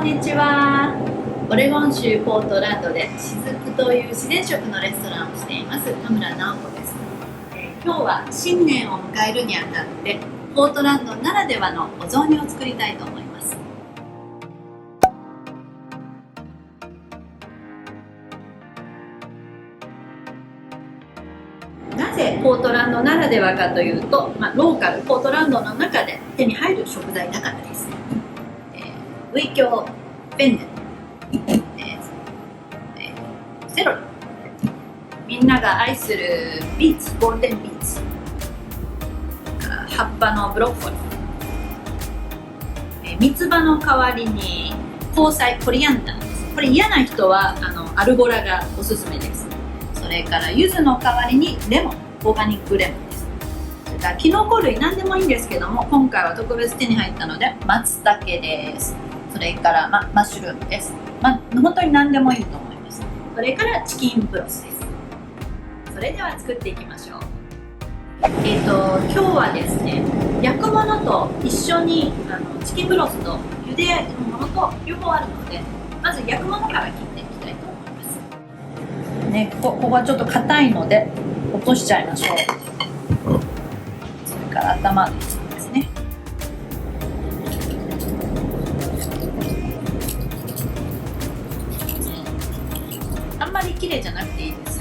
んにちは。オレゴン州ポートランドで雫という自然食のレストランをしています田村直子です。今日は新年を迎えるにあたってポートランドならではのお雑煮を作りたいと思います。なぜポートランドならではかというと、ローカルポートランドの中で手に入る食材だからです。ウイキョウ、フェンネル、セロリ、みんなが愛するビーツ、ゴールデンビーツ、葉っぱのブロッコリー、三つ葉の代わりに香菜、コリアンダーです。これ嫌な人はアルゴラがおすすめです。それから柚子の代わりにレモン、オーガニックレモンです。それからキノコ類何でもいいんですけども、今回は特別手に入ったので松茸です。それから、マッシュルームです。本当に何でもいいと思います。それからチキンブロスです。それでは作っていきましょう。今日はですね、焼くものと一緒にチキンブロスと茹でるものと両方あるので、まず焼くものから切っていきたいと思います。ね、ここはちょっと硬いので落としちゃいましょう。それから頭ですね。あんまり綺麗じゃなくていいです。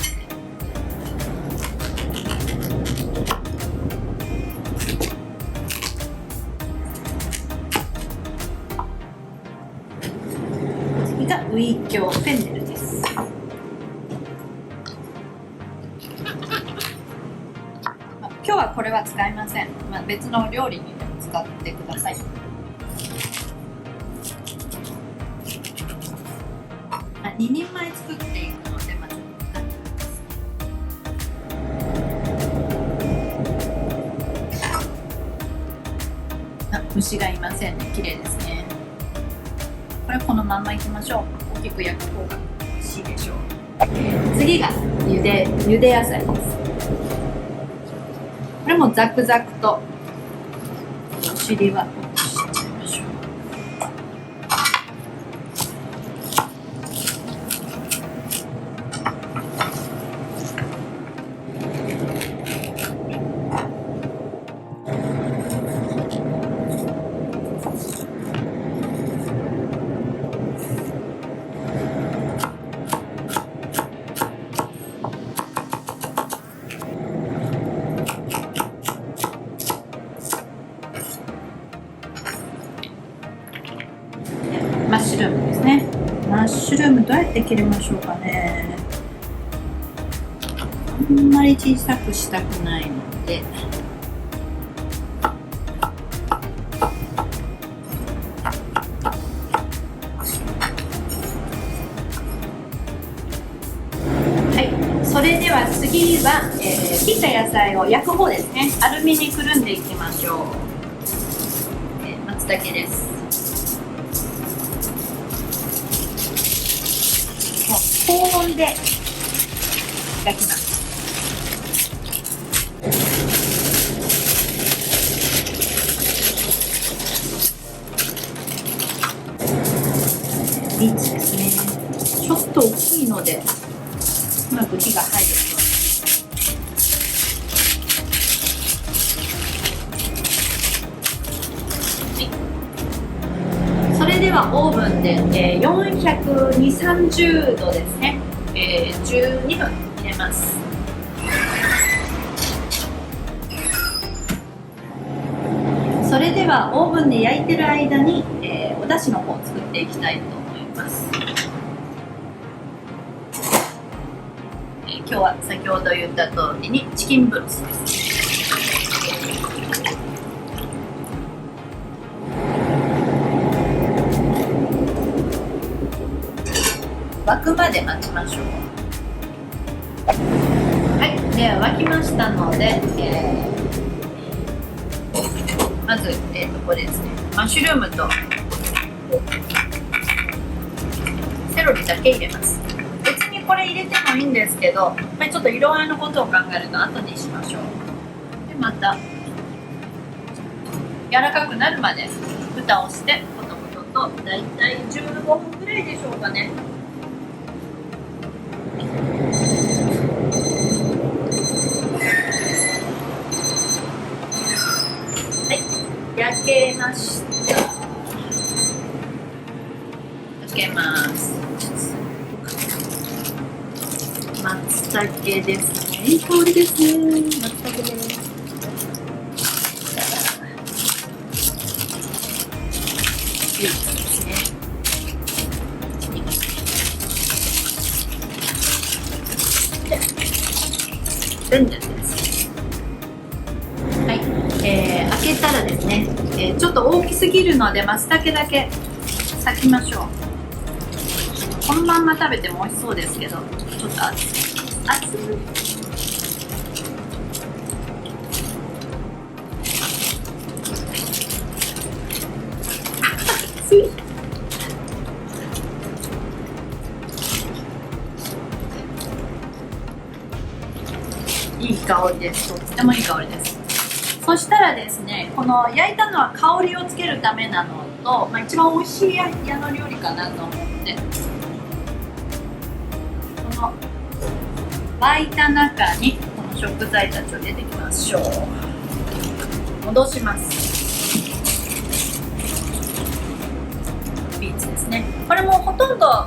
次がウイキョウ、フェンネルです。今日はこれは使いません。別の料理に使ってください。2人前作っていくので、まず虫がいませんね。綺麗ですね。これこのまんまいきましょう。大きく焼く方が美味しいでしょう。次が茹で野菜です。これもザクザクとお尻は落としちゃいましょう。マッシュルームですね。マッシュルームどうやって切りましょうかね。あんまり小さくしたくないので、はい、それでは次は、切った野菜を焼く方ですね。アルミにくるんでいきましょう。松茸です。高温で焼きます。ビーツですね。ちょっと大きいのでうまく火が入ると。それではオーブンで、420、30度ですね、12分入れます。それではオーブンで焼いてる間に、お出汁の方を作っていきたいと思います。今日は先ほど言った通りにチキンブロスです。沸くまで待ちましょう。はい、では沸きましたので、まず、これですね、マッシュルームとセロリだけ入れます。別にこれ入れてもいいんですけど、ちょっと色合いのことを考えると後にしましょう。でまた柔らかくなるまで蓋をしてコトコトととだいたい15分ぐらいでしょうかね。はい、焼けました。焼けます。松茸ですね。いい香りですね。松茸です。ビーツですね。レンジです。はい、開けたらですね、ちょっと大きすぎるので松茸だけ裂きましょう。このまんま食べても美味しそうですけど、ちょっと熱い。いい香りです。とってもいい香りです。そしたらですね、この焼いたのは香りをつけるためなのと、一番美味しい矢の料理かなと思って、この沸いた中にこの食材たちを入れていきましょう。戻します。ビーツですね。これもほとんど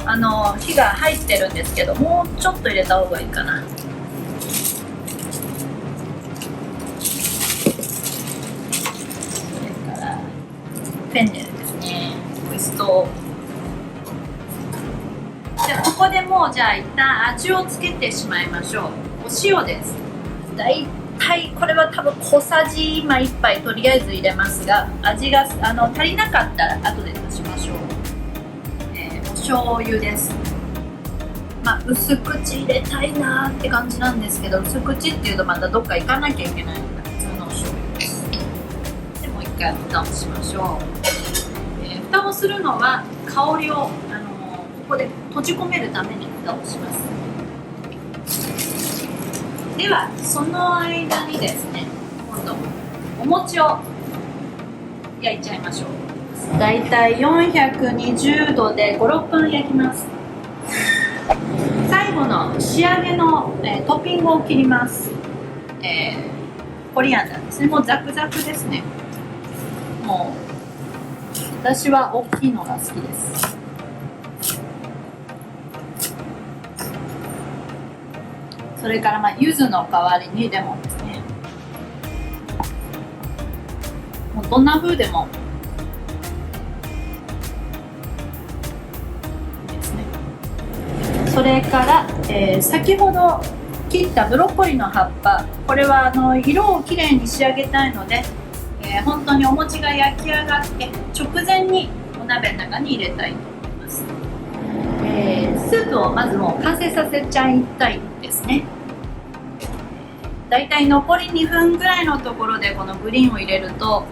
火が入ってるんですけど、もうちょっと入れた方がいいかな。フェンネルですね。オイスト。じゃあここでもうじゃあ一旦味をつけてしまいましょう。お塩です。だいたいこれは多分小さじ今1杯とりあえず入れますが、味が足りなかったら後で足しましょう。お醤油です。薄口入れたいなーって感じなんですけど、薄口っていうとまたどっか行かなきゃいけないので普通のお醤油です。でもう一回蓋をしましょう。蓋をするのは香りをここで閉じ込めるために蓋をします。ではその間にですね、今度お餅を焼いちゃいましょう。だいたい420度で 5,6 分焼きます。最後の仕上げの、トッピングを切ります。コリアンダーですね。もうザクザクですね。もう私は大きいのが好きです。それから柚子の代わりにレモンですね。もうどんな風でもいいですね。それから、先ほど切ったブロッコリーの葉っぱ、これは色をきれいに仕上げたいので、本当にお餅が焼き上がって直前にお鍋の中に入れたいと思います。スープをまずもう完成させちゃいたいですね。だいたい残り2分ぐらいのところでこのグリーンを入れると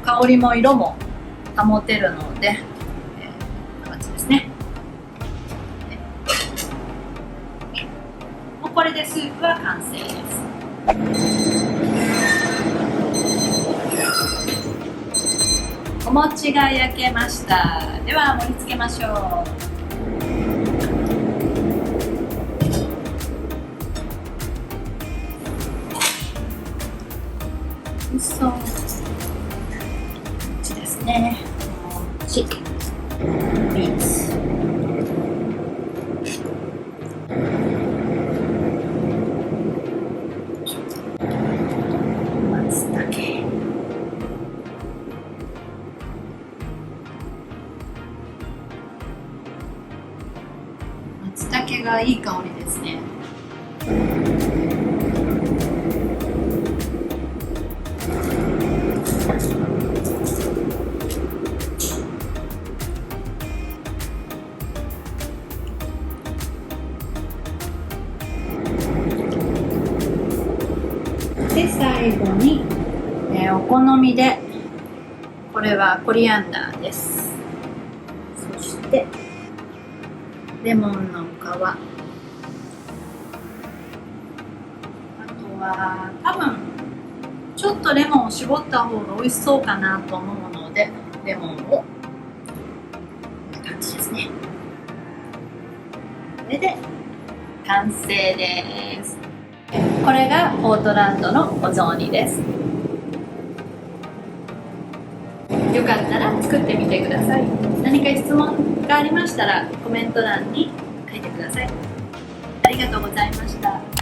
香りも色も保てるので、こんな感じですね。もうこれでスープは完成です。お餅が焼けました。では盛り付けましょう。そう、こっちですね。チキン、ビーツ、松茸。松茸がいい香りですね。で最後に、お好みでこれはコリアンダーです。そしてレモンの皮、あとは多分ちょっとレモンを絞った方が美味しそうかなと思うのでレモンをですね。これで完成です。これがポートランドのお雑煮です。よかったら作ってみてください。何か質問がありましたらコメント欄に書いてください。ありがとうございました。